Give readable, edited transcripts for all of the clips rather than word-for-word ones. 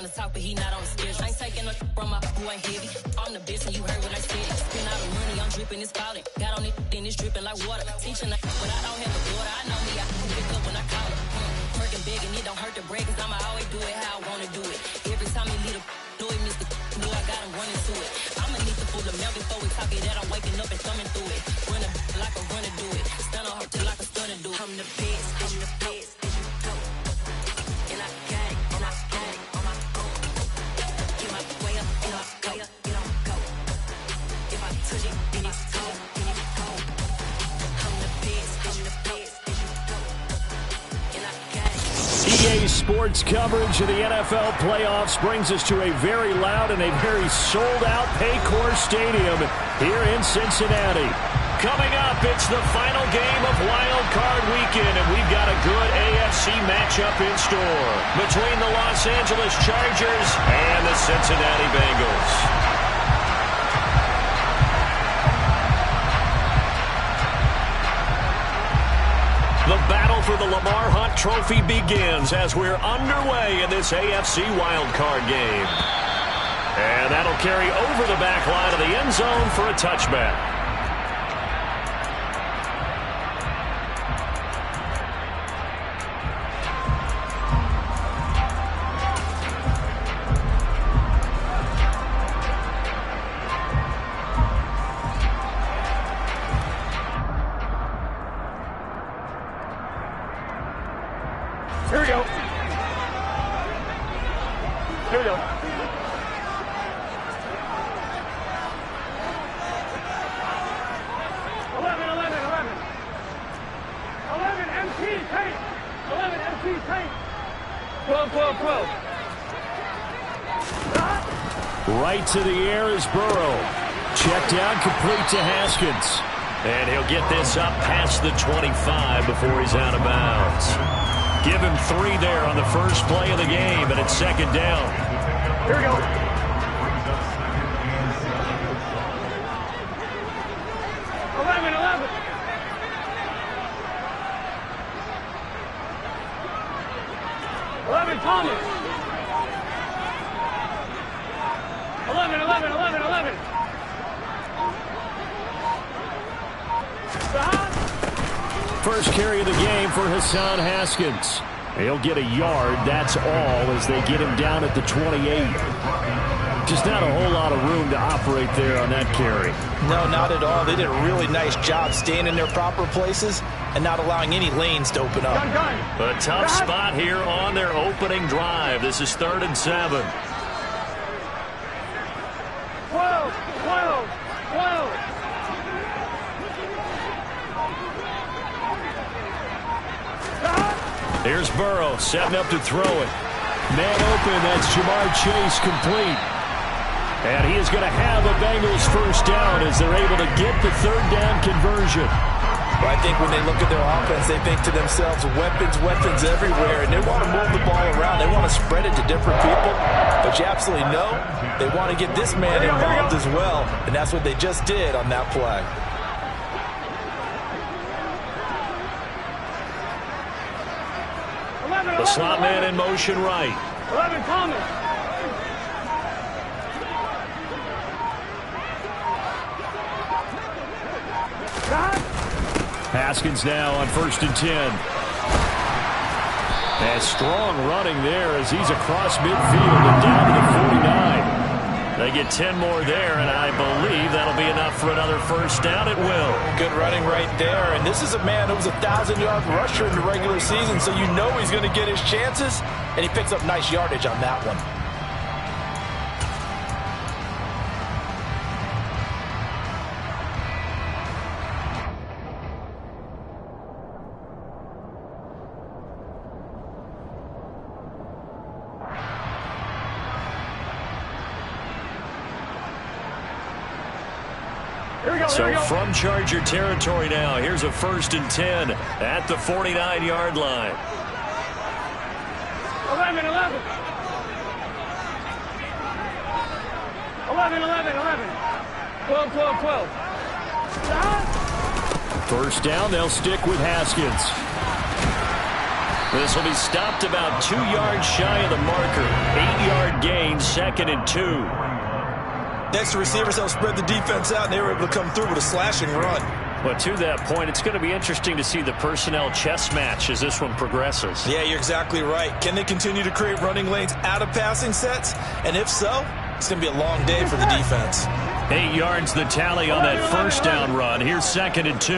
wanna talk, but he not on the stairs. I ain't taking a from my who ain't heavy. I'm the bitch and you heard what I said. Spend all the money, I'm dripping, it's spouting. Got on it, then it's dripping like water. Teaching that, but I don't have a daughter. I know me, I can pick up when I call her. Working big and it don't hurt to break, cause I'ma always do it how I wanna do it. Every time he lead a do it, Mr. Knew I got him running to it. I'ma need to full of milk before we talk it that I'm waking up and thumbing through it. Run a like a runner do it. Stun on her till like a stunner do it. I'm the best, I'm the best, as you go. And I got it, and I got it on my own. Get my way up, and I go, it don't go. If I touch it, then it's cold, then it's cold. I'm the best, I'm the best, as you go. And I got it. EA Sports coverage of the NFL playoffs brings us to a very loud and a very sold-out Paycor Stadium here in Cincinnati. Coming up, it's the final game of Wild Card Weekend, and we've got a good AFC matchup in store between the Los Angeles Chargers and the Cincinnati Bengals. The battle for the Lamar Hunt Trophy begins as we're underway in this AFC wildcard game. And that'll carry over the back line of the end zone for a touchback. Here we go. Here we go. 11 MT tape. 11 MT tape. 12. Right to the air is Burrow. Check down, complete to Haskins. And he'll get this up past the 25 before he's out of bounds. Give him 3 there on the first play of the game, and it's second down. Here we go. 11. 11 Thomas. 11. First carry of the game for Hassan Haskins. He'll get a yard, that's all, as they get him down at the 28. Just not a whole lot of room to operate there on that carry. No, not at all. They did a really nice job staying in their proper places and not allowing any lanes to open up. A tough spot here on their opening drive. This is 3rd and 7. 12. Here's Burrow setting up to throw it. Man open, that's Jamar Chase complete. And he is going to have a Bengals first down as they're able to get the 3rd down conversion. Well, I think when they look at their offense, they think to themselves, weapons everywhere, and they want to move the ball around. They want to spread it to different people. But you absolutely know they want to get this man involved as well, and that's what they just did on that play. The slot man in motion right. 11 Thomas. Haskins now on 1st and 10. And strong running there as he's across midfield and down to the 49. They get 10 more there, and I believe that'll be enough for another first down. It will. Good running right there, and this is a man who was a 1,000-yard rusher in the regular season, so you know he's going to get his chances, and he picks up nice yardage on that one. So from Charger territory now, here's a 1st and 10 at the 49-yard line. 11. 12. First down, they'll stick with Haskins. This will be stopped about 2 yards shy of the marker. 8-yard gain, 2nd and 2. Next, the receivers helped spread the defense out, and they were able to come through with a slashing run. But to that point, it's going to be interesting to see the personnel chess match as this one progresses. Yeah, you're exactly right. Can they continue to create running lanes out of passing sets? And if so, it's going to be a long day for the defense. 8 yards the tally on that first down run. Here's 2nd and 2.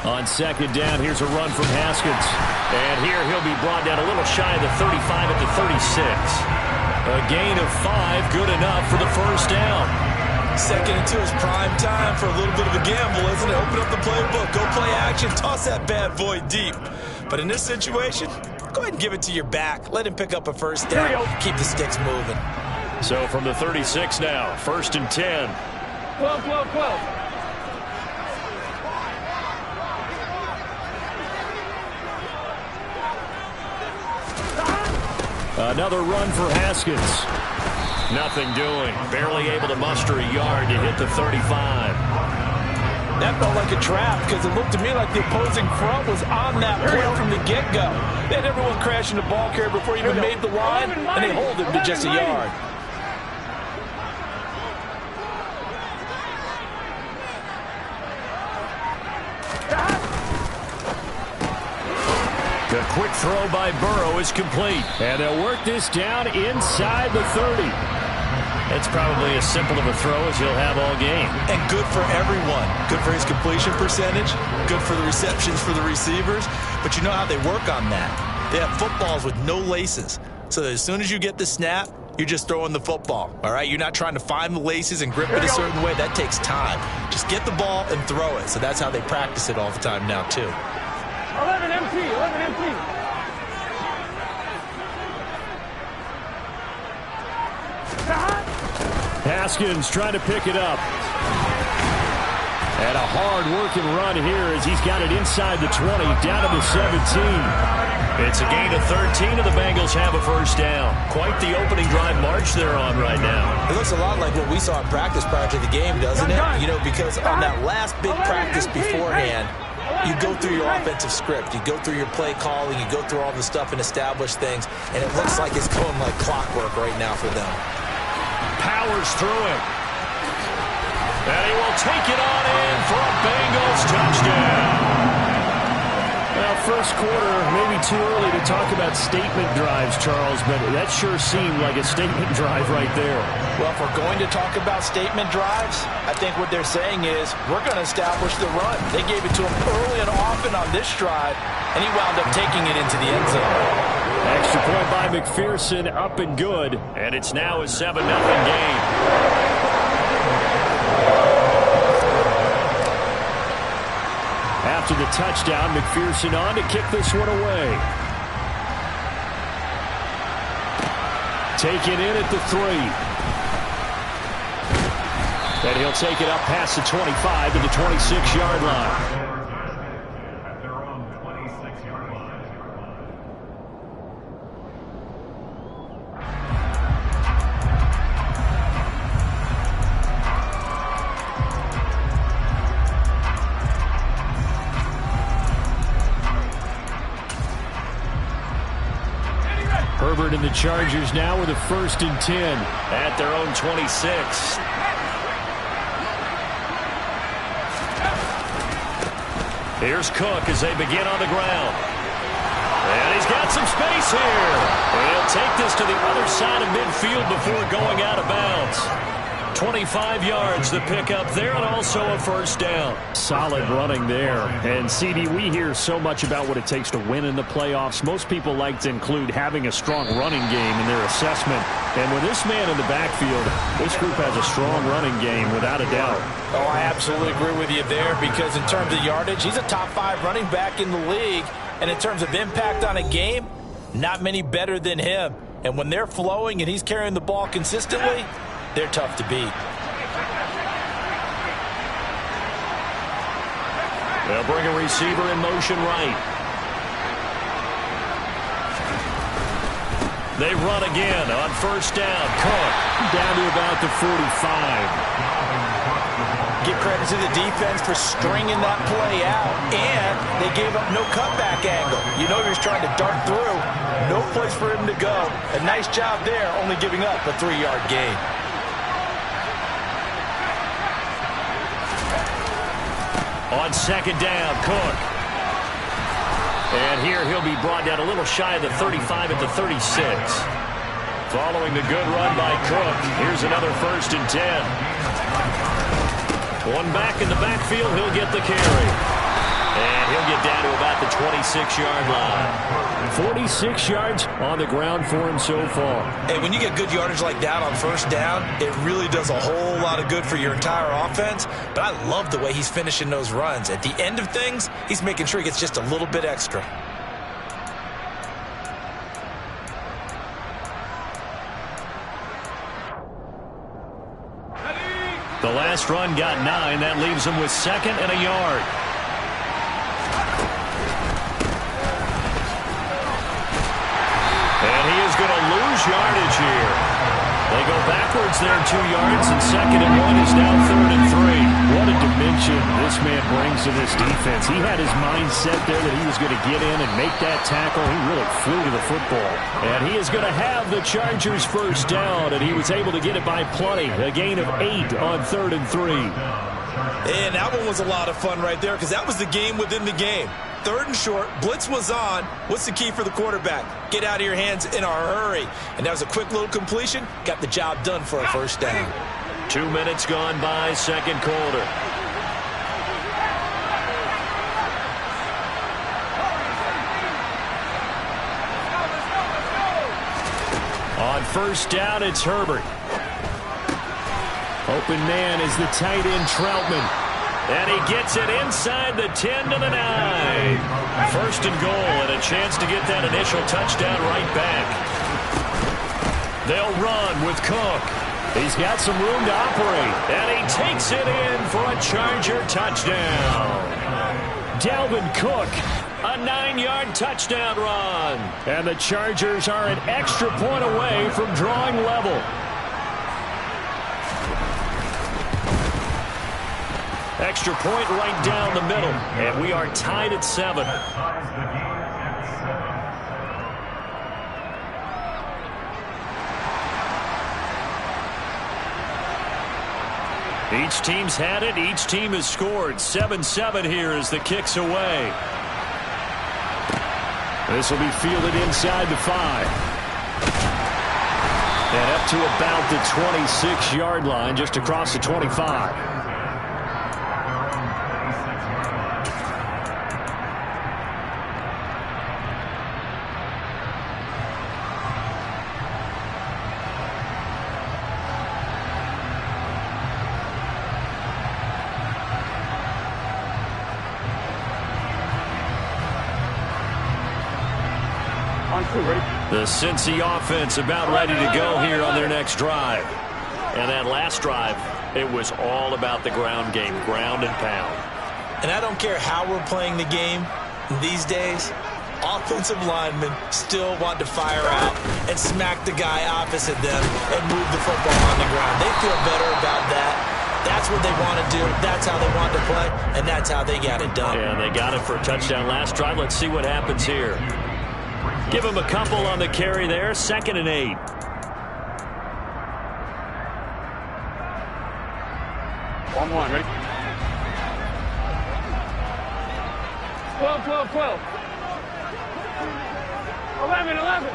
On 2nd down, here's a run from Haskins. And here he'll be brought down a little shy of the 35 at the 36. A gain of 5, good enough for the first down. 2nd and 2 is prime time for a little bit of a gamble, isn't it? Open up the playbook, go play action, toss that bad boy deep. But in this situation, go ahead and give it to your back. Let him pick up a first down. Keep the sticks moving. So from the 36 now, 1st and 10. 12, 12, 12. Another run for Haskins. Nothing doing. Barely able to muster a yard to hit the 35. That felt like a trap because it looked to me like the opposing front was on that play from the get-go. They had everyone crashing the ball carrier before he even made the line, and they hold him to just a yard. The quick throw by Burrow is complete. And they'll work this down inside the 30. It's probably as simple of a throw as he'll have all game. And good for everyone. Good for his completion percentage. Good for the receptions for the receivers. But you know how they work on that. They have footballs with no laces. So that as soon as you get the snap, you're just throwing the football. All right? You're not trying to find the laces and grip it a certain way. That takes time. Just get the ball and throw it. So that's how they practice it all the time now, too. 11 MT, 11 MT. Haskins trying to pick it up. And a hard-working run here as he's got it inside the 20, down to the 17. It's a gain of 13, and the Bengals have a first down. Quite the opening drive march they're on right now. It looks a lot like what we saw in practice prior to the game, doesn't it? You know, because on that last big practice beforehand, you go through your offensive script. You go through your play calling. You go through all the stuff and establish things. And it looks like it's going like clockwork right now for them. Powers through it. And he will take it on in for a Bengals touchdown. Well, first quarter, maybe too early to talk about statement drives, Charles, but that sure seemed like a statement drive right there. Well, if we're going to talk about statement drives, I think what they're saying is we're going to establish the run. They gave it to him early and often on this drive, and he wound up taking it into the end zone. Extra point by McPherson, up and good, and it's now a 7-0 game. After the touchdown, McPherson on to kick this one away. Taken in at the 3. And he'll take it up past the 25 to the 26-yard line. Herbert and the Chargers now with a 1st and 10 at their own 26. Here's Cook as they begin on the ground. And he's got some space here. And he'll take this to the other side of midfield before going out of bounds. 25 yards the pickup there, and also a first down. Solid running there. And, CD, we hear so much about what it takes to win in the playoffs. Most people like to include having a strong running game in their assessment. And with this man in the backfield, this group has a strong running game without a doubt. Oh, I absolutely agree with you there because in terms of yardage, he's a top 5 running back in the league. And in terms of impact on a game, not many better than him. And when they're flowing and he's carrying the ball consistently, they're tough to beat. They'll bring a receiver in motion right. They run again on first down. Cook down to about the 45. Give credit to the defense for stringing that play out, and they gave up no cutback angle. You know he was trying to dart through. No place for him to go. A nice job there, only giving up a 3-yard gain. On second down, Cook. And here he'll be brought down a little shy of the 35 at the 36. Following the good run by Cook, here's another 1st and 10. One back in the backfield, he'll get the carry. And he'll get down to about the 26-yard line. 46 yards on the ground for him so far. Hey, when you get good yardage like that on 1st down, it really does a whole lot of good for your entire offense. But I love the way he's finishing those runs. At the end of things, he's making sure he gets just a little bit extra. The last run got 9. That leaves him with 2nd and a yard. And he is going to lose yardage here. They go backwards there 2 yards, and 2nd and 1 is now 3rd and 3. What a dimension this man brings to this defense. He had his mind set there that he was going to get in and make that tackle. He really flew to the football. And he is going to have the Chargers 1st down, and he was able to get it by plenty. A gain of 8 on 3rd and 3. And that one was a lot of fun right there because that was the game within the game. 3rd and short, blitz was on. What's the key for the quarterback? Get out of your hands in a hurry. And that was a quick little completion. Got the job done for a 1st down. 2 minutes gone by, 2nd quarter. On 1st down, it's Herbert. Open man is the tight end, Troutman. And he gets it inside the 10 to the 9. 1st and goal, and a chance to get that initial touchdown right back. They'll run with Cook. He's got some room to operate, and he takes it in for a Charger touchdown. Dalvin Cook, a 9-yard touchdown run. And the Chargers are an extra point away from drawing level. Extra point right down the middle, and we are tied at 7. Each team's had it. Each team has scored. 7-7 here as the kick's away. This will be fielded inside the 5. And up to about the 26-yard line, just across the 25. The Cincy offense about ready to go here on their next drive. And that last drive, it was all about the ground game, ground and pound. And I don't care how we're playing the game these days, offensive linemen still want to fire out and smack the guy opposite them and move the football on the ground. They feel better about that. That's what they want to do. That's how they want to play, and that's how they got it done. Yeah, they got it for a touchdown last drive. Let's see what happens here. Give him a couple on the carry there. 2nd and 8. One, ready? 12, 12, 12. 11, 11.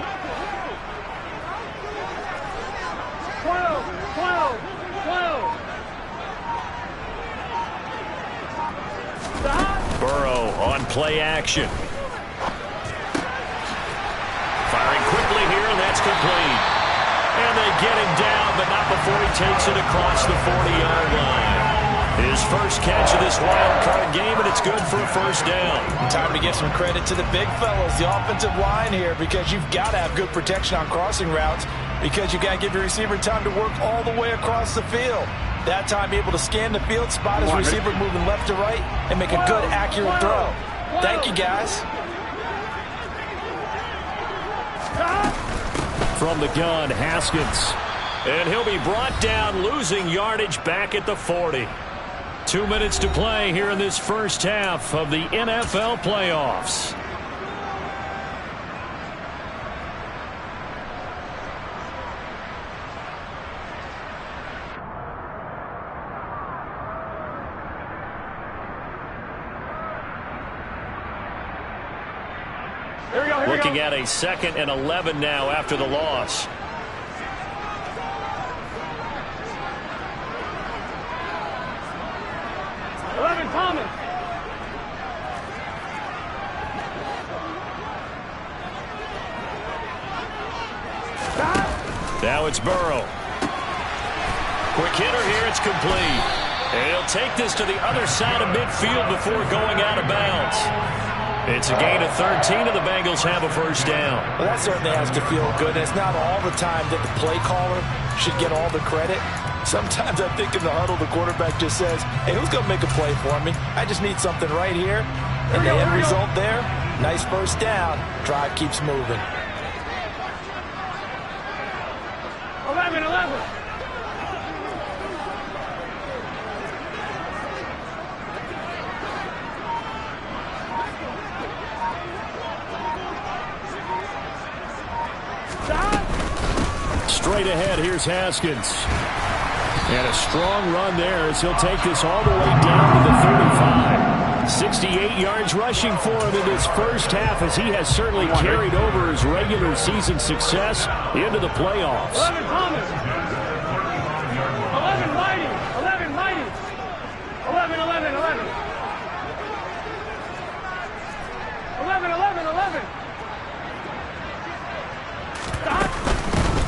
12, 12, 12. Stop. Burrow on play action. Firing quickly here, and that's complete. And they get him down, but not before he takes it across the 40-yard line. His first catch of this wild card game, and it's good for a 1st down. Time to give some credit to the big fellas, the offensive line here, because you've got to have good protection on crossing routes, because you've got to give your receiver time to work all the way across the field. That time, be able to scan the field, spot his receiver moving left to right, and make a good, accurate throw. Thank you, guys. From the gun, Haskins. And he'll be brought down, losing yardage back at the 40. 2 minutes to play here in this first half of the NFL playoffs. Looking at a 2nd and 11 now after the loss. Thomas. Now it's Burrow. Quick hitter here. It's complete. And he'll take this to the other side of midfield before going out of bounds. It's a gain of 13, and the Bengals have a first down. Well, that certainly has to feel good. It's not all the time that the play caller should get all the credit. Sometimes I think in the huddle, the quarterback just says, hey, who's going to make a play for me? I just need something right here. And the end result there, nice first down. Drive keeps moving. 11. Straight ahead, here's Haskins. And a strong run there as he'll take this all the way down to the 35. 68 yards rushing for him in this first half as he has certainly carried over his regular season success into the playoffs. 11 Thomas. 11 Mighty. 11 Mighty. 11. 11.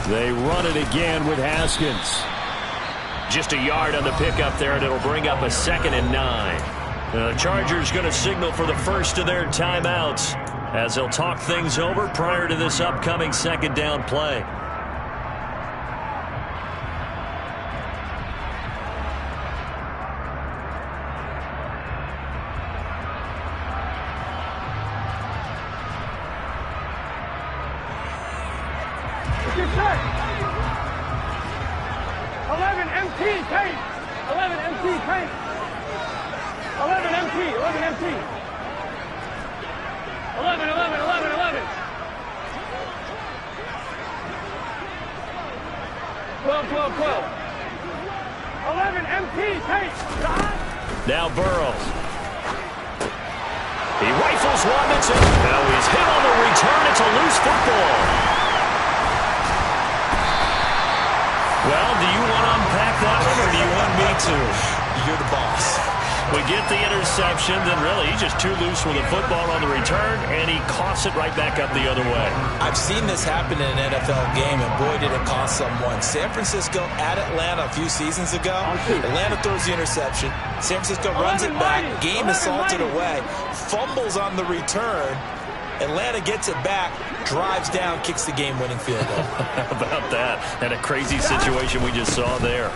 They run it again with Haskins. Just a yard on the pickup there, and it'll bring up a 2nd and 9. The Chargers going to signal for the first of their timeouts as they'll talk things over prior to this upcoming 2nd down play. Get set. 11 MT paint. 11 MT paint. 11 MT. 11 MT. 11. 12. 11 MT paint. Now Burrows. He rifles one. That's it. Now he's hit on the return. It's a loose football. Well, do you want to unpack that one, or do you want me to? You're the boss. We get the interception, then really he's just too loose with a football on the return, and he coughs it right back up the other way. I've seen this happen in an NFL game, and boy, did it cost someone. San Francisco at Atlanta a few seasons ago. Atlanta throws the interception. San Francisco runs it back. Game is salted away. Fumbles on the return. Atlanta gets it back, drives down, kicks the game-winning field goal. How about that? And a crazy situation we just saw there.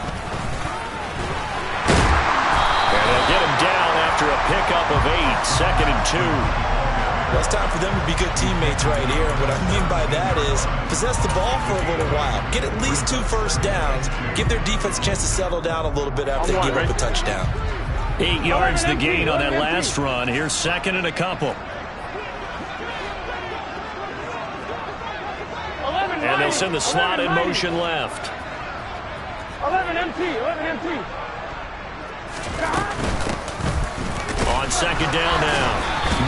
And they'll get him down after a pickup of 8, 2nd and 2. Well, it's time for them to be good teammates right here. And what I mean by that is possess the ball for a little while. Get at least 2 first downs. Give their defense a chance to settle down a little bit after they give up a touchdown. 8 yards the gain on that last run. Here's 2nd and a couple. And they'll send the slot in motion left. 11 MT. On 2nd down now.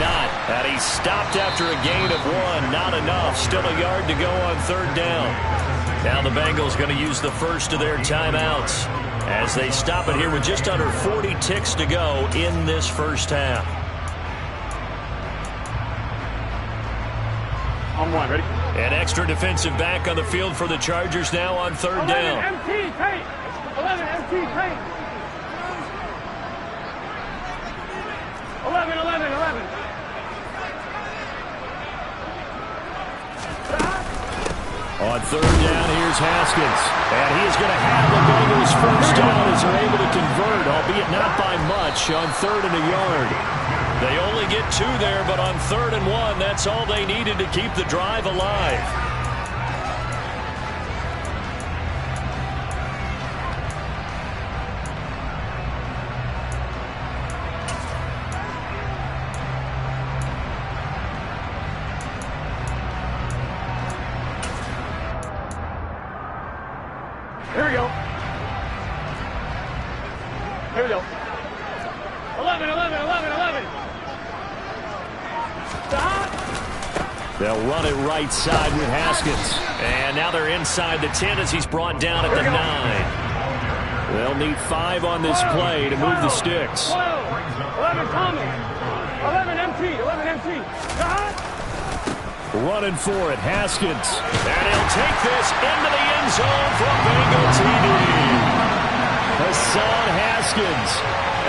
Not. And he stopped after a gain of 1. Not enough. Still a yard to go on 3rd down. Now the Bengals going to use the first of their timeouts as they stop it here with just under 40 ticks to go in this first half. On 1, ready? An extra defensive back on the field for the Chargers now on 3rd down. 11 MT paint. 11 MT paint. 11. On 3rd down, here's Haskins. And he is going to have the Bengals first down as they're able to convert, albeit not by much, on 3rd and a yard. They only get 2 there, but on 3rd and 1, that's all they needed to keep the drive alive. Here we go. Here we go. 11, 11, 11, 11. Stop. They'll run it right side with Haskins. And now they're inside the 10 as he's brought down at the 9. They'll need 5 on this play to move the sticks. 11 Thomas. 11 MT. 11 MT. Stop. Running for it, Haskins. And he'll take this into the end zone for a Bengal TD. Hassan Haskins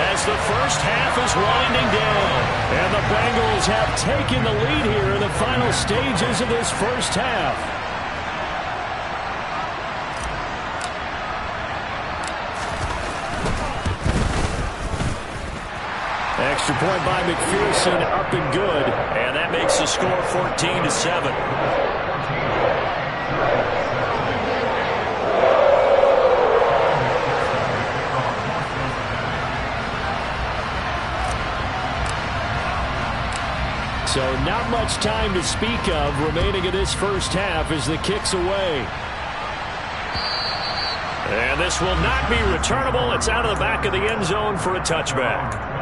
as the first half is winding down. And the Bengals have taken the lead here in the final stages of this first half. Extra point by McPherson, up and good. And that makes the score 14-7. So not much time to speak of remaining in this first half as the kick's away. And this will not be returnable. It's out of the back of the end zone for a touchback.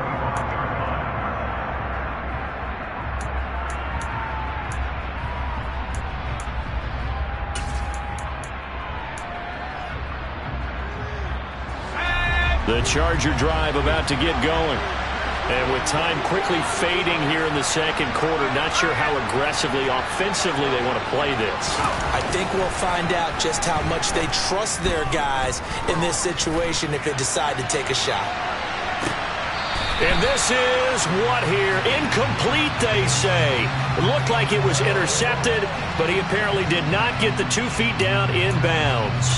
The Charger drive about to get going. And with time quickly fading here in the second quarter, not sure how aggressively, offensively they want to play this. I think we'll find out just how much they trust their guys in this situation if they decide to take a shot. And this is what here? Incomplete, they say. It looked like it was intercepted, but he apparently did not get the 2 feet down inbounds.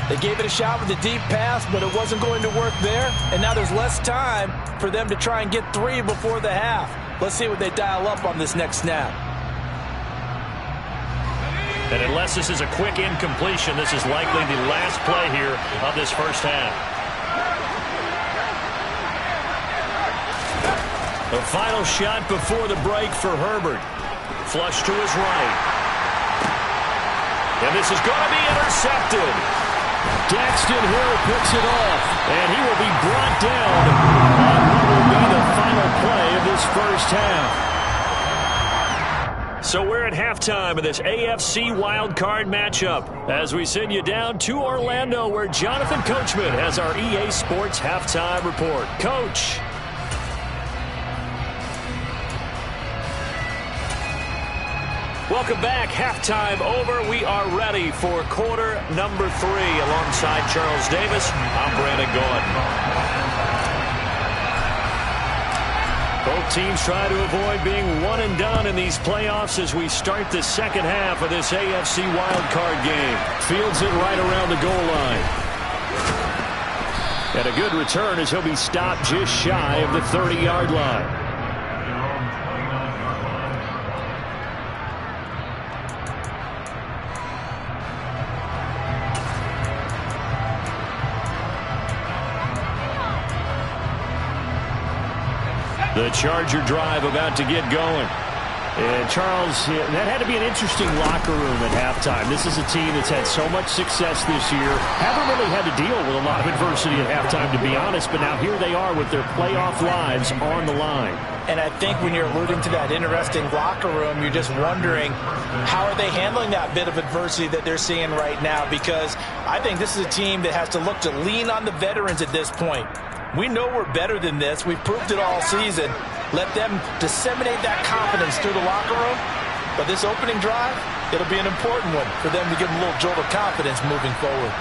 They gave it a shot with a deep pass, but it wasn't going to work there. And now there's less time for them to try and get 3 before the half. Let's see what they dial up on this next snap. And unless this is a quick incompletion, this is likely the last play here of this first half. The final shot before the break for Herbert. Flush to his right. And this is going to be intercepted. Daxton Hill picks it off, and he will be brought down on what will be the final play of this first half. So we're at halftime of this AFC wildcard matchup as we send you down to Orlando where Jonathan Coachman has our EA Sports halftime report. Coach. Welcome back. Halftime over. We are ready for quarter number 3. Alongside Charles Davis, I'm Brandon Gordon. Both teams try to avoid being one and done in these playoffs as we start the second half of this AFC wildcard game. Fields it right around the goal line. And a good return as he'll be stopped just shy of the 30-yard line. The Charger drive about to get going. And Charles, that had to be an interesting locker room at halftime. This is a team that's had so much success this year. Haven't really had to deal with a lot of adversity at halftime, to be honest. But now here they are with their playoff lives on the line. And I think when you're alluding to that interesting locker room, you're just wondering how are they handling that bit of adversity that they're seeing right now? Because I think this is a team that has to look to lean on the veterans at this point. We know we're better than this. We've proved it all season. Let them disseminate that confidence through the locker room. But this opening drive, it'll be an important one for them to give them a little jolt of confidence moving forward.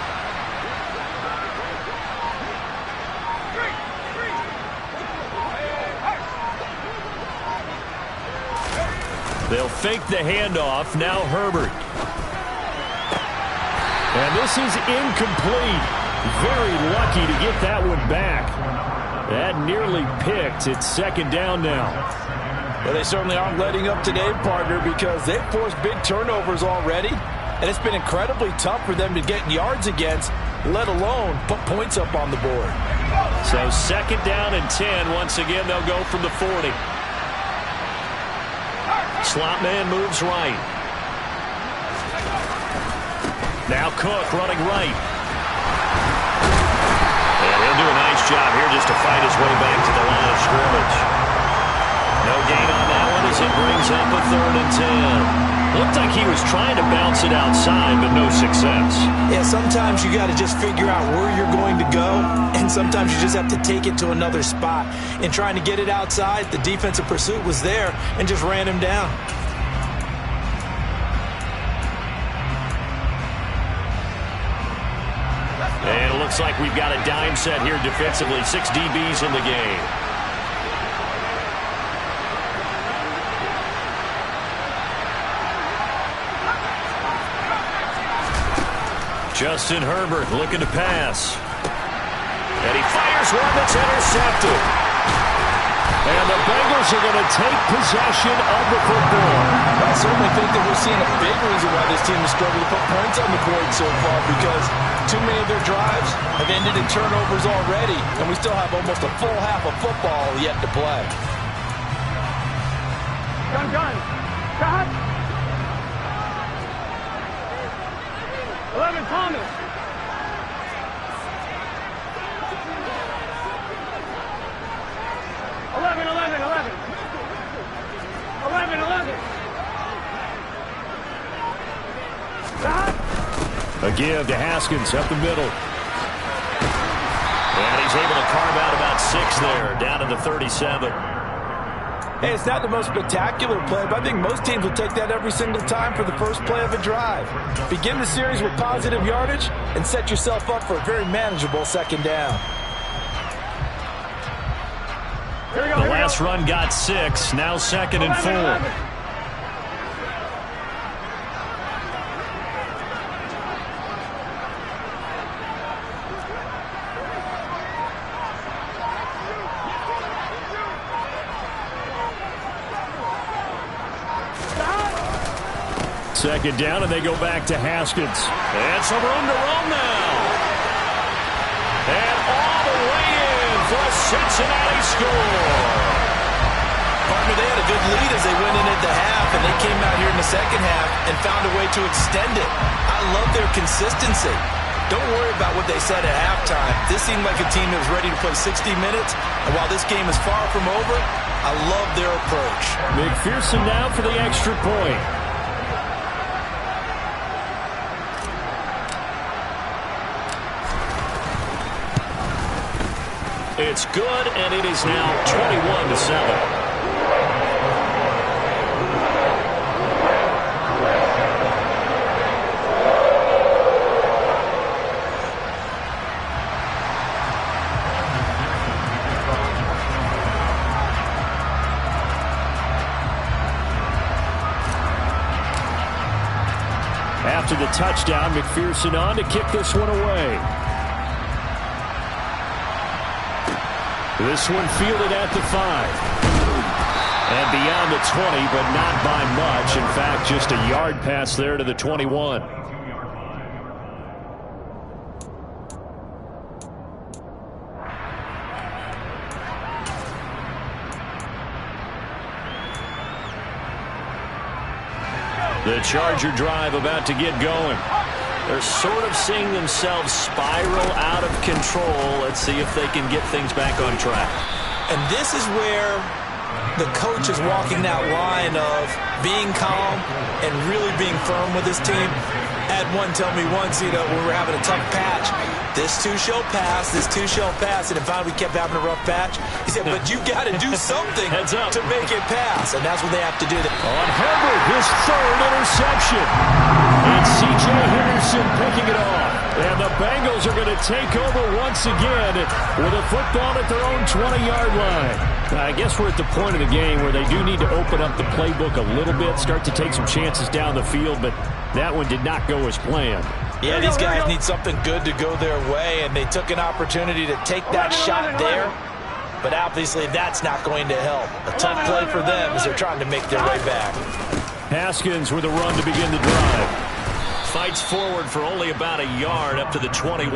They'll fake the handoff. Now Herbert. And this is incomplete. Very lucky to get that one back. That nearly picked. It's second down now. Well, they certainly aren't letting up today, partner, because they've forced big turnovers already. And it's been incredibly tough for them to get yards against, let alone put points up on the board. So second down and 10. Once again, they'll go from the 40. Slot man moves right. Now Cook running right. He'll do a nice job here just to fight his way back to the line of scrimmage. No gain on that one as it brings up a 3rd and 10. Looked like he was trying to bounce it outside, but no success. Yeah, sometimes you got to just figure out where you're going to go, and sometimes you just have to take it to another spot. In trying to get it outside, the defensive pursuit was there and just ran him down. And it looks like we've got a dime set here defensively. 6 DBs in the game. Justin Herbert looking to pass. And he fires one that's intercepted. And the Bengals are going to take possession of the football. I certainly think that we're seeing a big reason why this team has struggled to put points on the board so far, because too many of their drives have ended in turnovers already, and we still have almost a full half of football yet to play. Gun. Cut. 11 Thomas. 11. A give to Haskins up the middle. And he's able to carve out about 6 there, down to the 37. Hey, it's not the most spectacular play, but I think most teams will take that every single time for the first play of a drive. Begin the series with positive yardage and set yourself up for a very manageable 2nd down. The last run got 6, now 2nd and 4. Second down, and they go back to Haskins. And some room to roam now. And all the way in for a Cincinnati score. Partner, they had a good lead as they went in at the half, and they came out here in the 2nd half and found a way to extend it. I love their consistency. Don't worry about what they said at halftime. This seemed like a team that was ready to play 60 minutes, and while this game is far from over, I love their approach. McPherson now for the extra point. It's good, and it is now 21-7. After the touchdown, McPherson on to kick this one away. This one fielded at the 5. And beyond the 20, but not by much. In fact, just a yard pass there to the 21. The Charger drive about to get going. They're sort of seeing themselves spiral out of control. Let's see if they can get things back on track. And this is where the coach is walking that line of being calm and really being firm with his team. Had one tell me once, when we were having a tough patch, this too shall pass, this too shall pass, and finally we kept having a rough patch. He said, but you got to do something to make it pass, and that's what they have to do. On Herbert, his 3rd interception. And C.J. Henderson picking it off. And the Bengals are going to take over once again with a football at their own 20-yard line. I guess we're at the point of the game where they do need to open up the playbook a little bit, start to take some chances down the field, but that one did not go as planned. Yeah, these guys need something good to go their way, and they took an opportunity to take that shot there, but obviously that's not going to help. A tough play for them as they're trying to make their way back. Haskins with a run to begin the drive. Fights forward for only about a yard up to the 21.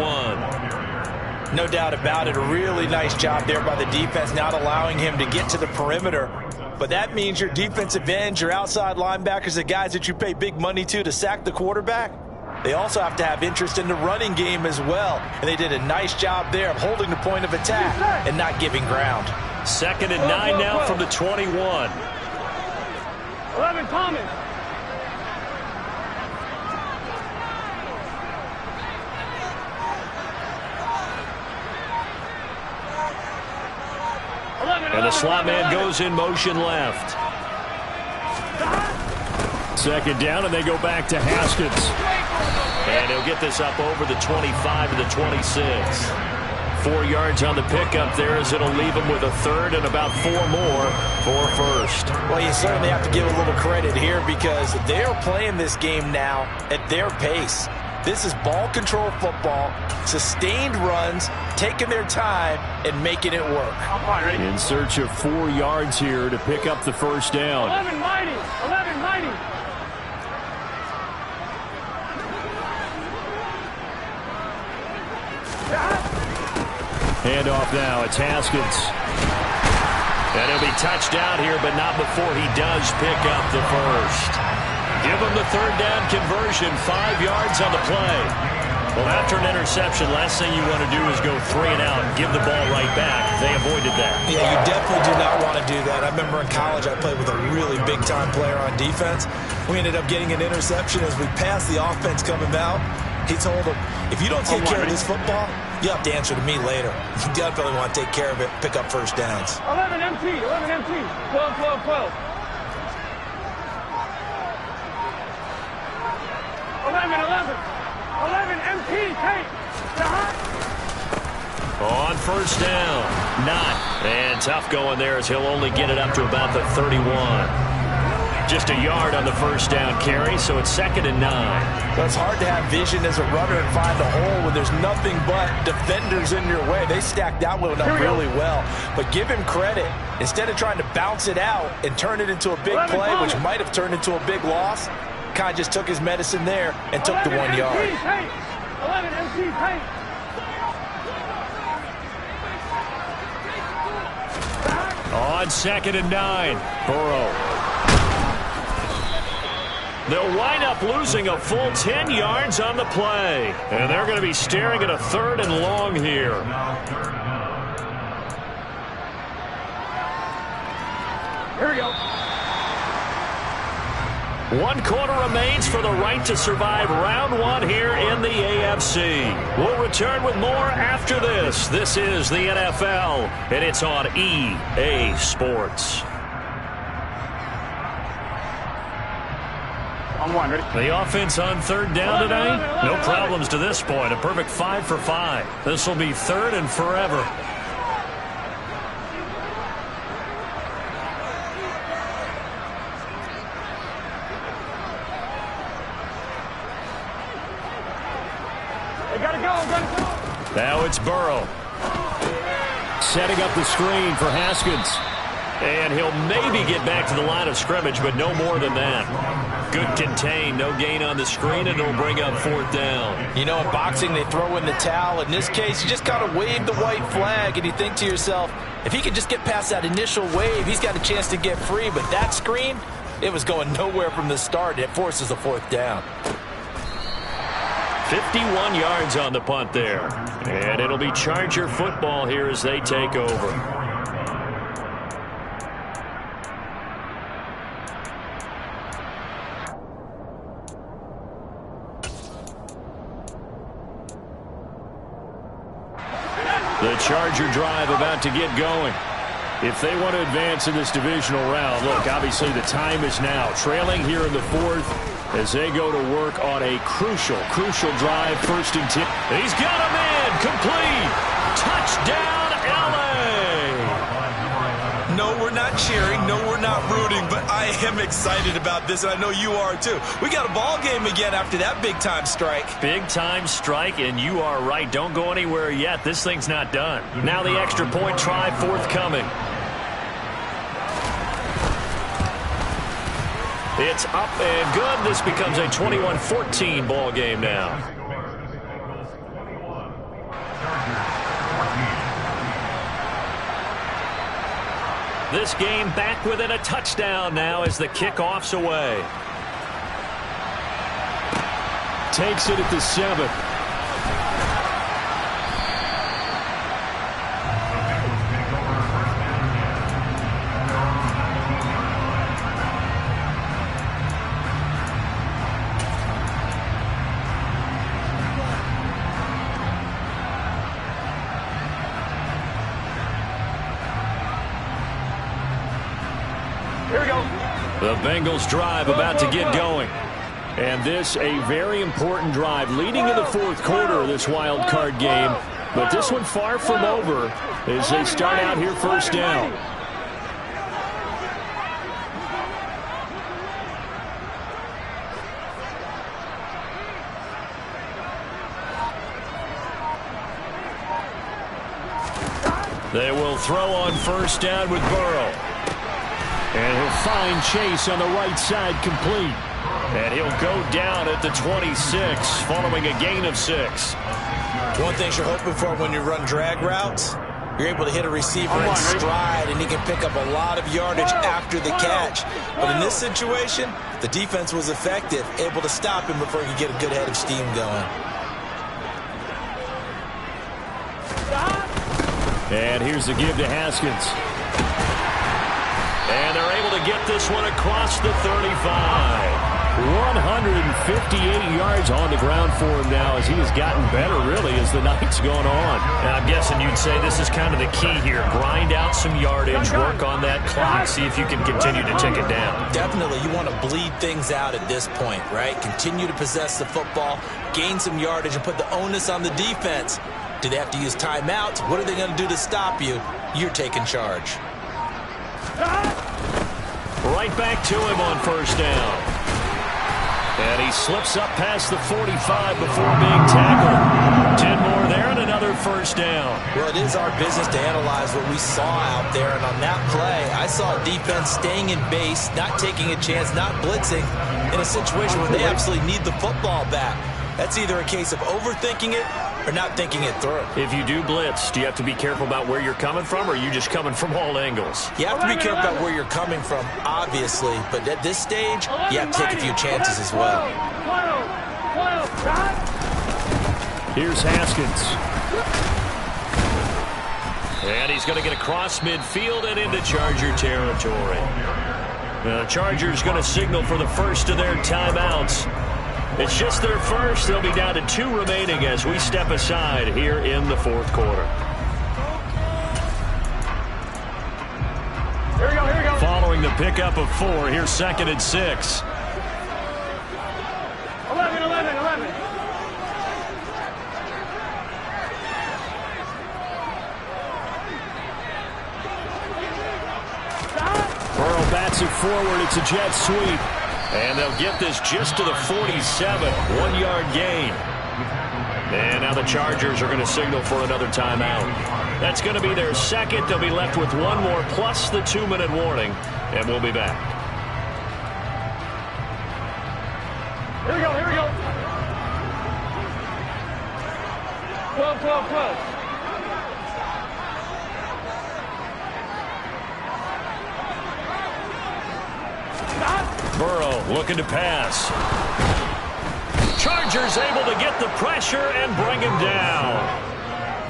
No doubt about it. A really nice job there by the defense, not allowing him to get to the perimeter. But that means your defensive ends, your outside linebackers, the guys that you pay big money to sack the quarterback, they also have to have interest in the running game as well. And they did a nice job there of holding the point of attack and not giving ground. 2nd and 9 now from the 21. 11, Thomas. And the slot man goes in motion left. 2nd down, and they go back to Haskins. And he'll get this up over the 25 to the 26. 4 yards on the pickup there, as it'll leave him with a 3rd and about 4 more for first. Well, you certainly have to give a little credit here because they're playing this game now at their pace. This is ball control football, sustained runs, taking their time and making it work. In search of 4 yards here to pick up the first down. 11 mighty. 11 mighty. Handoff now. It's Haskins. And he'll be touched down here, but not before he does pick up the first. Give him the 3rd down conversion, 5 yards on the play. Well, after an interception, last thing you want to do is go 3 and out and give the ball right back. They avoided that. Yeah, you definitely do not want to do that. I remember in college I played with a really big-time player on defense. We ended up getting an interception as we passed the offense coming out. He told him, if you don't take care of this football, you have to answer to me later. You definitely want to take care of it, pick up first downs. 11 MT, 11 MT, 12, 12, 12. 11, 11 MT, take. On first down, not. And tough going there as he'll only get it up to about the 31. Just a yard on the first down carry, so it's 2nd and 9. Well, it's hard to have vision as a runner and find a hole when there's nothing but defenders in your way. They stacked that one up really well. But give him credit. Instead of trying to bounce it out and turn it into a big play, which might have turned into a big loss, kind of just took his medicine there and took the 1 yard. 11 MT, take. On 2nd and 9, Burrow. They'll wind up losing a full 10 yards on the play. And they're going to be staring at a 3rd and long here. Here we go. 1 quarter remains for the right to survive round 1 here in the AFC. We'll return with more after this. This is the NFL, and it's on EA Sports. The offense on 3rd down today, no problems to this point. A perfect 5 for 5. This will be 3rd and forever. They gotta go. Now it's Burrow. Setting up the screen for Haskins. And he'll maybe get back to the line of scrimmage, but no more than that. Good contain, no gain on the screen, and it'll bring up 4th down. You know, in boxing, they throw in the towel. In this case, you just got to wave the white flag, and you think to yourself, if he could just get past that initial wave, he's got a chance to get free. But that screen, it was going nowhere from the start. It forces a 4th down. 51 yards on the punt there. And it'll be Charger football here as they take over. The Charger drive about to get going. If they want to advance in this divisional round, look, obviously the time is now. Trailing here in the 4th as they go to work on a crucial drive, 1st and 10. He's got him in, complete. Touchdown, LA. No, we're not cheering. No, we're not rooting, but I am excited about this, and I know you are too. We got a ball game again after that big-time strike. Big-time strike, and you are right. Don't go anywhere yet. This thing's not done. Now the extra point try forthcoming. It's up and good. This becomes a 21-14 ball game now. This game back within a touchdown now as the kickoff's away. takes it at the 7. Here we go. The Bengals drive about to get going. And this a very important drive leading in the fourth quarter of this wild card game. But this one far from over as they start out here first down. They will throw on first down with Burrow. And he'll find Chase on the right side complete. And he'll go down at the 26 following a gain of 6. One thing you're hoping for when you run drag routes, you're able to hit a receiver in stride, and he can pick up a lot of yardage after the catch. But in this situation, the defense was effective, able to stop him before he could get a good head of steam going. And here's the give to Haskins. And they're able to get this one across the 35. 158 yards on the ground for him now as he has gotten better, really, as the night's gone on. And I'm guessing you'd say this is kind of the key here. Grind out some yardage, work on that clock, see if you can continue to tick it down. Definitely, you want to bleed things out at this point, right? Continue to possess the football, gain some yardage, and put the onus on the defense. Do they have to use timeouts? What are they going to do to stop you? You're taking charge. Right back to him on first down. And he slips up past the 45 before being tackled. 10 more there and another first down. Well, it is our business to analyze what we saw out there. And on that play, I saw a defense staying in base, not taking a chance, not blitzing, in a situation where they absolutely need the football back. That's either a case of overthinking it or not thinking it through. If you do blitz, do you have to be careful about where you're coming from, or are you just coming from all angles? You have to be careful about where you're coming from, obviously, but at this stage, you have to take a few chances as well. Here's Haskins. And he's going to get across midfield and into Charger territory. The Chargers going to signal for the first of their timeouts. It's just their first. They'll be down to 2 remaining as we step aside here in the fourth quarter. Here we go, here we go. Following the pickup of 4, here's 2nd and 6. 11. Burrow bats it forward. It's a jet sweep. And they'll get this just to the 47. 1-yard gain. And now the Chargers are going to signal for another timeout. That's going to be their second. They'll be left with 1 more plus the 2-minute warning. And we'll be back. Here we go, here we go. 12. Burrow looking to pass. Chargers able to get the pressure and bring him down.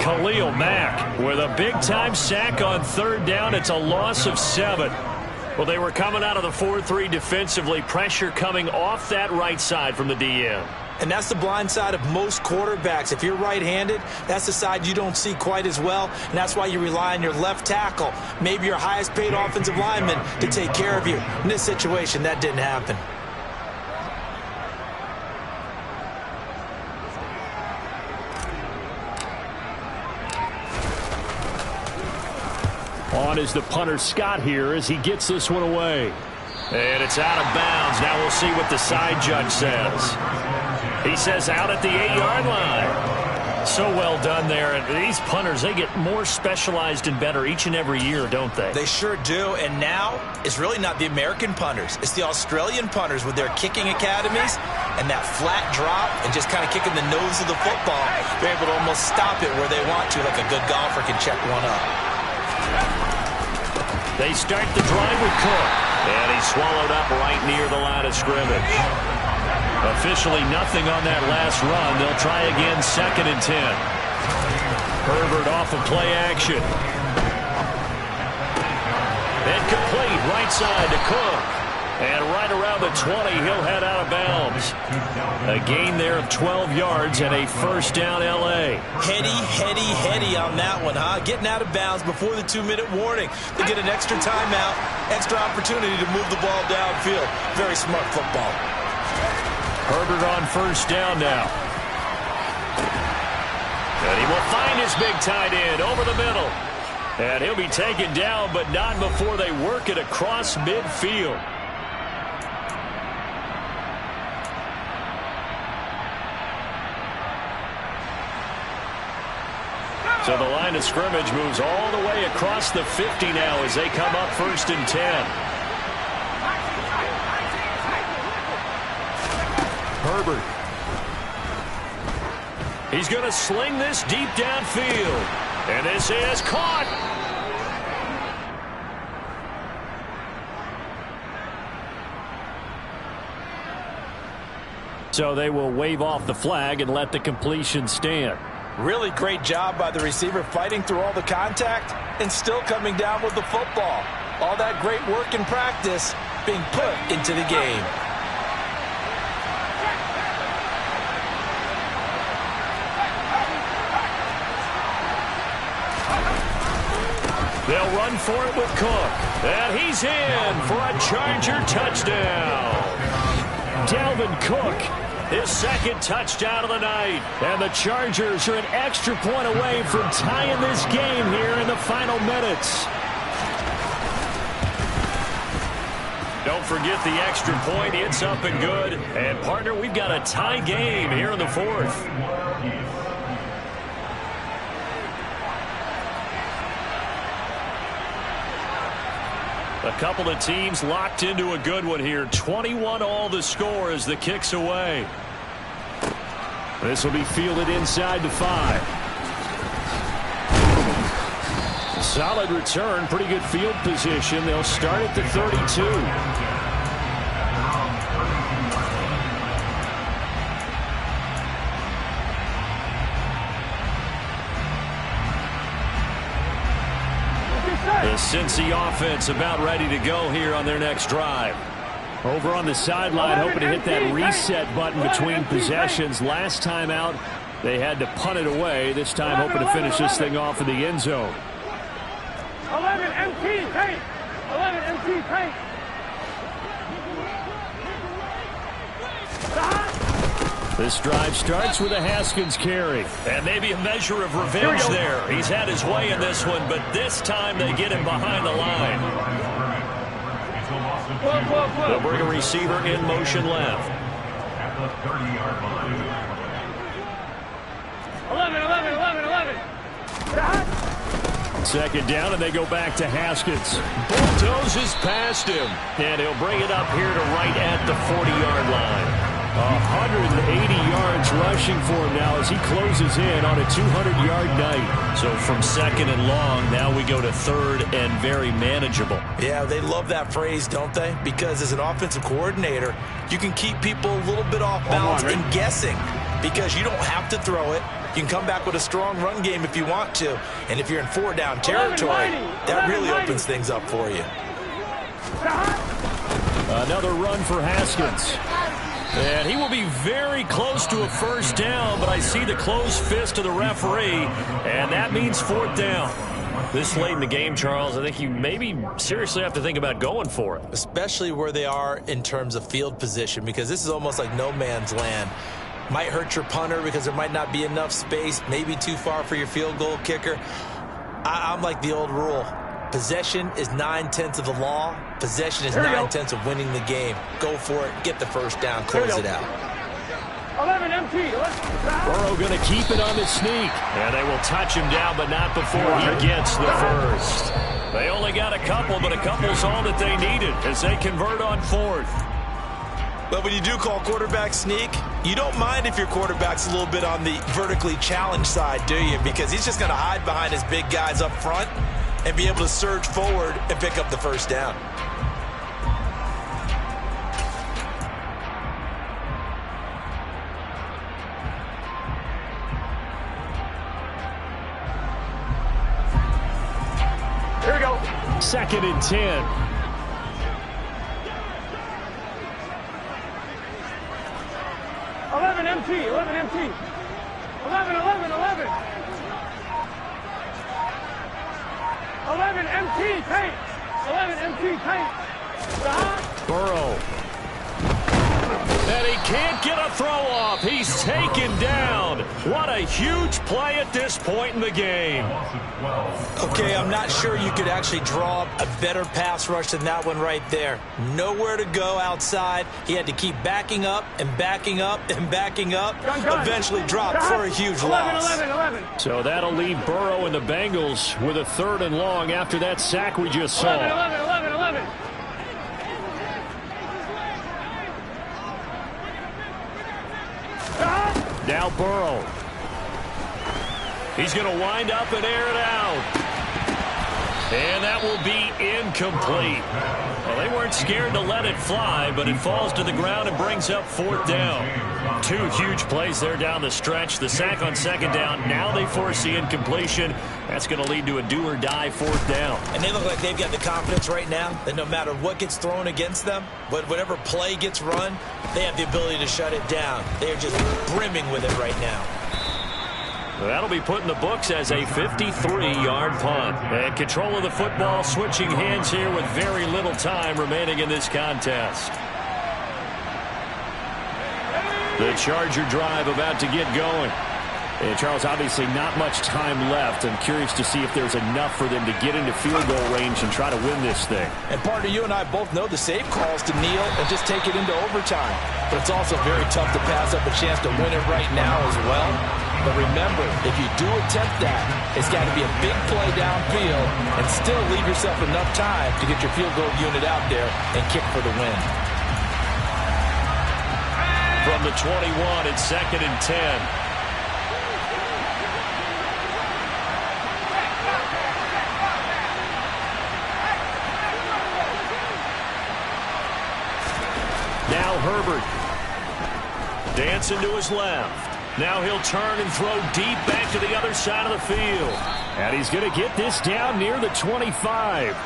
Khalil Mack with a big-time sack on 3rd down. It's a loss of 7. Well, they were coming out of the 4-3 defensively. Pressure coming off that right side from the DM. And that's the blind side of most quarterbacks. If you're right-handed, that's the side you don't see quite as well, and that's why you rely on your left tackle, maybe your highest-paid offensive lineman, to take care of you. In this situation, that didn't happen. On is the punter Scott here as he gets this one away. And it's out of bounds. Now we'll see what the side judge says. He says out at the 8-yard line. So well done there. And these punters, they get more specialized and better each and every year, don't they? They sure do. And now it's really not the American punters. It's the Australian punters with their kicking academies and that flat drop and just kind of kicking the nose of the football. They're able to almost stop it where they want to, like a good golfer can check one up. They start the drive with Cook. And he's swallowed up right near the line of scrimmage. Officially nothing on that last run. They'll try again, 2nd and 10. Herbert off of play action. Incomplete, right side to Cook. And right around the 20, he'll head out of bounds. A gain there of 12 yards and a first down L.A. Heady on that one, huh? Getting out of bounds before the 2-minute warning. They get an extra timeout, extra opportunity to move the ball downfield. Very smart football. Herbert on first down now. And he will find his big tight end over the middle. And he'll be taken down, but not before they work it across midfield. So the line of scrimmage moves all the way across the 50 now as they come up 1st and 10. Herbert. He's going to sling this deep downfield. And this is caught. So they will wave off the flag and let the completion stand. Really great job by the receiver fighting through all the contact and still coming down with the football. All that great work in practice being put into the game. They'll run for it with Cook. And he's in for a Charger touchdown. Dalvin Cook, his 2nd touchdown of the night. And the Chargers are an extra point away from tying this game here in the final minutes. Don't forget the extra point. It's up and good. And, partner, we've got a tie game here in the 4th. A couple of teams locked into a good one here. 21 all the score as the kick's away. This will be fielded inside the 5. Solid return, pretty good field position. They'll start at the 32. The Cincy offense about ready to go here on their next drive. Over on the sideline, hoping to hit that reset button between possessions. Last time out, they had to punt it away. This time, hoping to finish this thing off in the end zone. 11 MT tank. 11 MT tank. This drive starts with a Haskins carry. And maybe a measure of revenge there. He's had his way in this one, but this time they get him behind the line. They'll bring a receiver in motion left. 11. 2nd down, and they go back to Haskins. Bulldozes past him. And he'll bring it up here to right at the 40-yard line. 180 yards rushing for him now as he closes in on a 200-yard night. So from 2nd and long, now we go to 3rd and very manageable. Yeah, they love that phrase, don't they? Because as an offensive coordinator, you can keep people a little bit off balance and guessing because you don't have to throw it. You can come back with a strong run game if you want to. And if you're in 4-down territory, that really opens things up for you. Another run for Haskins. And he will be very close to a first down, but I see the closed fist of the referee, and that means 4th down. This late in the game, Charles, I think you maybe seriously have to think about going for it. Especially where they are in terms of field position, because this is almost like no man's land. Might hurt your punter because there might not be enough space, maybe too far for your field goal kicker. I'm like the old rule. Possession is 9/10 of the law. Possession is 9/10 of winning the game. Go for it. Get the first down. Close it out. 11 MT. Burrow going to keep it on the sneak. And they will touch him down, but not before he gets the first. They only got a couple, but a couple's all that they needed as they convert on 4th. But when you do call quarterback sneak, you don't mind if your quarterback's a little bit on the vertically challenged side, do you? Because he's just going to hide behind his big guys up front and be able to surge forward and pick up the first down. 2nd and 10. 11 MT, 11 MT. 11, 11, 11. 11 MT, paint. 11 MT, paint. Burrow. And he can't get a throw off. He's taken down. What a huge play at this point in the game. Okay, I'm not sure you could actually draw up a better pass rush than that one right there. Nowhere to go outside. He had to keep backing up and backing up and backing up. Eventually dropped for a huge loss. 11, 11, 11. So that'll leave Burrow and the Bengals with a 3rd and long after that sack we just saw. 11, 11, 11, 11. Now Burrow. He's going to wind up and air it out. And that will be incomplete. Well, they weren't scared to let it fly, but it falls to the ground and brings up 4th down. 2 huge plays there down the stretch. The sack on 2nd down. Now they force the incompletion. That's going to lead to a do-or-die 4th down. And they look like they've got the confidence right now that no matter what gets thrown against them, but whatever play gets run, they have the ability to shut it down. They are just brimming with it right now. That'll be put in the books as a 53-yard punt. And control of the football switching hands here with very little time remaining in this contest. The Charger drive about to get going. And Charles, obviously not much time left. I'm curious to see if there's enough for them to get into field goal range and try to win this thing. And partner, you and I both know the safe calls to kneel and just take it into overtime. But it's also very tough to pass up a chance to win it right now as well. But remember, if you do attempt that, it's got to be a big play downfield and still leave yourself enough time to get your field goal unit out there and kick for the win. From the 21, it's 2nd and 10. Now Herbert. Dancing to his left. Now he'll turn and throw deep back to the other side of the field. And he's going to get this down near the 25.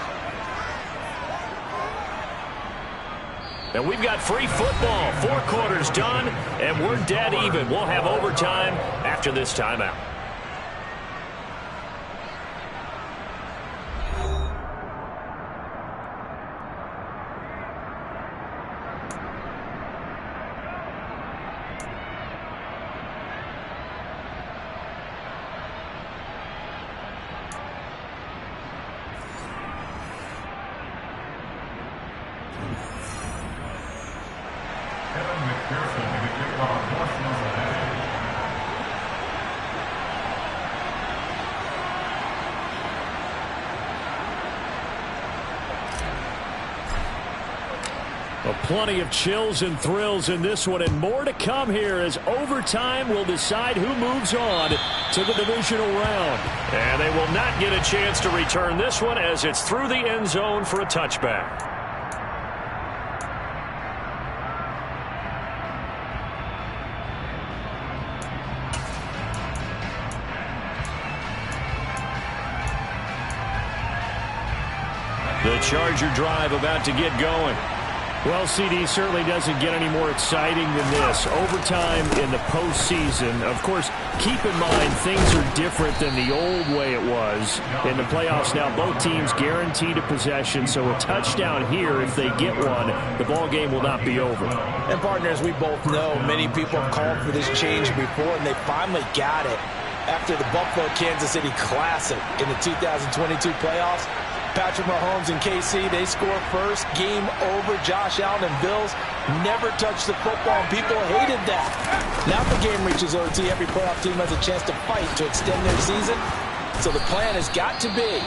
And we've got free football. 4 quarters done, and we're dead even. We'll have overtime after this timeout. Well, plenty of chills and thrills in this one, and more to come here as overtime will decide who moves on to the divisional round. And they will not get a chance to return this one as it's through the end zone for a touchback. The Charger drive about to get going. Well, CD certainly doesn't get any more exciting than this. Overtime in the postseason. Of course, keep in mind things are different than the old way it was. In the playoffs now, both teams guaranteed a possession, so a touchdown here, if they get one, the ball game will not be over. And partners, we both know many people have called for this change before, and they finally got it. After the Buffalo-Kansas City Classic in the 2022 playoffs, Patrick Mahomes and KC, they score first. Game over. Josh Allen and Bills never touched the football, and people hated that. Now the game reaches OT. Every playoff team has a chance to fight to extend their season. So the plan has got to be,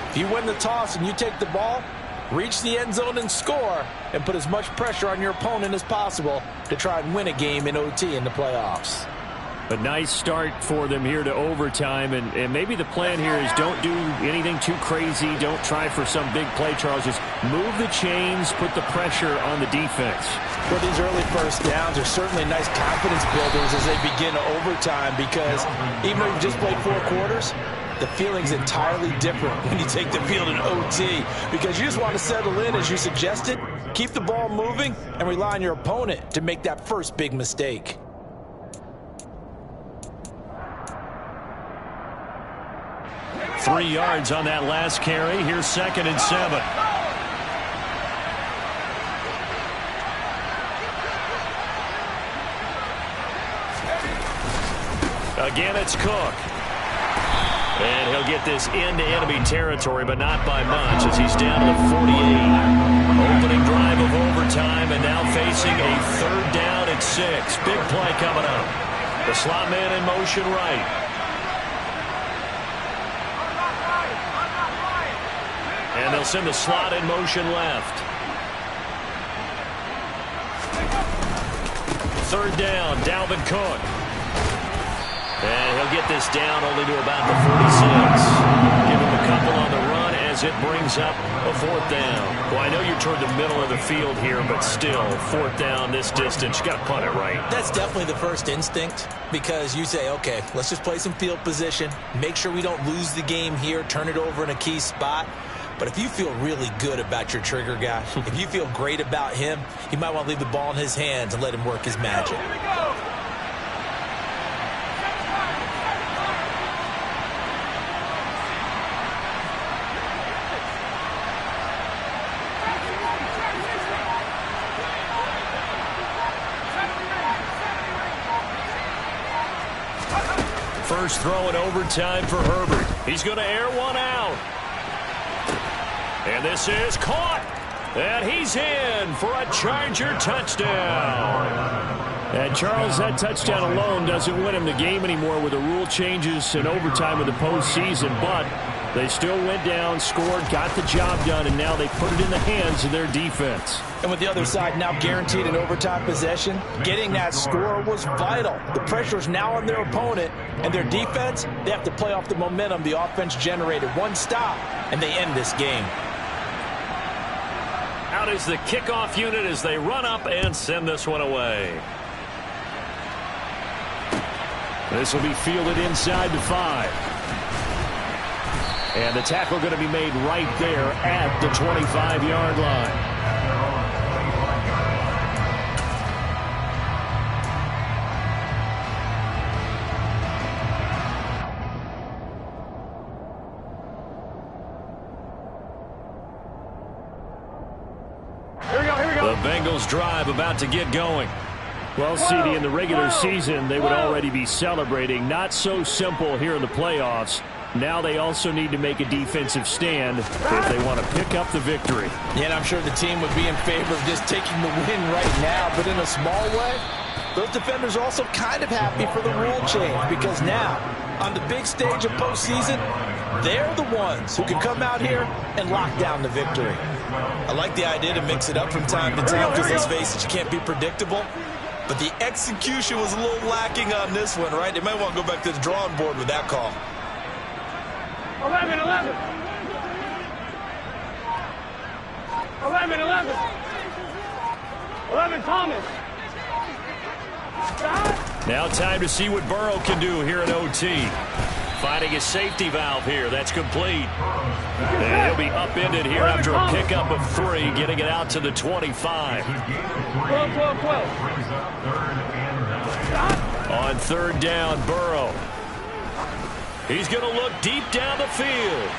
if you win the toss and you take the ball, reach the end zone and score, and put as much pressure on your opponent as possible to try and win a game in OT in the playoffs. A nice start for them here to overtime, and maybe the plan here is don't do anything too crazy. Don't try for some big play, Charles. Just move the chains, put the pressure on the defense. Well, these early first downs are certainly nice confidence builders as they begin overtime, because even though you've just played 4 quarters, the feeling's entirely different when you take the field in OT because you just want to settle in, as you suggested, keep the ball moving, and rely on your opponent to make that first big mistake. Three yards on that last carry. Here's 2nd and 7. Again, it's Cook. And he'll get this into enemy territory, but not by much as he's down to the 48. Opening drive of overtime, and now facing a 3rd down and 6. Big play coming up. The slot man in motion right. And they'll send the slot in motion left. 3rd down, Dalvin Cook. And he'll get this down only to about the 46. Give him a couple on the run as it brings up a 4th down. Well, I know you're toward the middle of the field here, but still, 4th down this distance, you got to punt it right. That's definitely the first instinct because you say, okay, let's just play some field position, make sure we don't lose the game here, turn it over in a key spot. But if you feel really good about your trigger guy, if you feel great about him, you might want to leave the ball in his hands and let him work his magic. Here we go. First throw in overtime for Herbert. He's going to air one out. And this is caught. And he's in for a Charger touchdown. And Charles, that touchdown alone doesn't win him the game anymore with the rule changes and overtime of the postseason. But they still went down, scored, got the job done, and now they put it in the hands of their defense. And with the other side now guaranteed an overtime possession, getting that score was vital. The pressure is now on their opponent, and their defense, they have to play off the momentum the offense generated. One stop, and they end this game. Out is the kickoff unit as they run up and send this one away. This will be fielded inside the 5. And the tackle going to be made right there at the 25-yard line. The Bengals drive about to get going. Well, CD, in the regular season, they would already be celebrating. Not so simple here in the playoffs. Now they also need to make a defensive stand if they want to pick up the victory. Yeah, and I'm sure the team would be in favor of just taking the win right now, but in a small way, those defenders are also kind of happy for the rule change because now, on the big stage of postseason, they're the ones who can come out here and lock down the victory. I like the idea to mix it up from time to time because, let's face it, you can't be predictable. But the execution was a little lacking on this one, right? They might want to go back to the drawing board with that call. 11. 11, Thomas. Now time to see what Burrow can do here in OT. Finding his safety valve here. That's complete. And he'll be upended here after a pickup of 3, getting it out to the 25. 12. On 3rd down, Burrow. He's going to look deep down the field.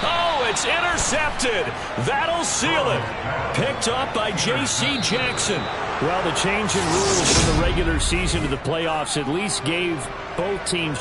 Oh, it's intercepted. That'll seal it. Picked up by J.C. Jackson. Well, the change in rules from the regular season to the playoffs at least gave both teams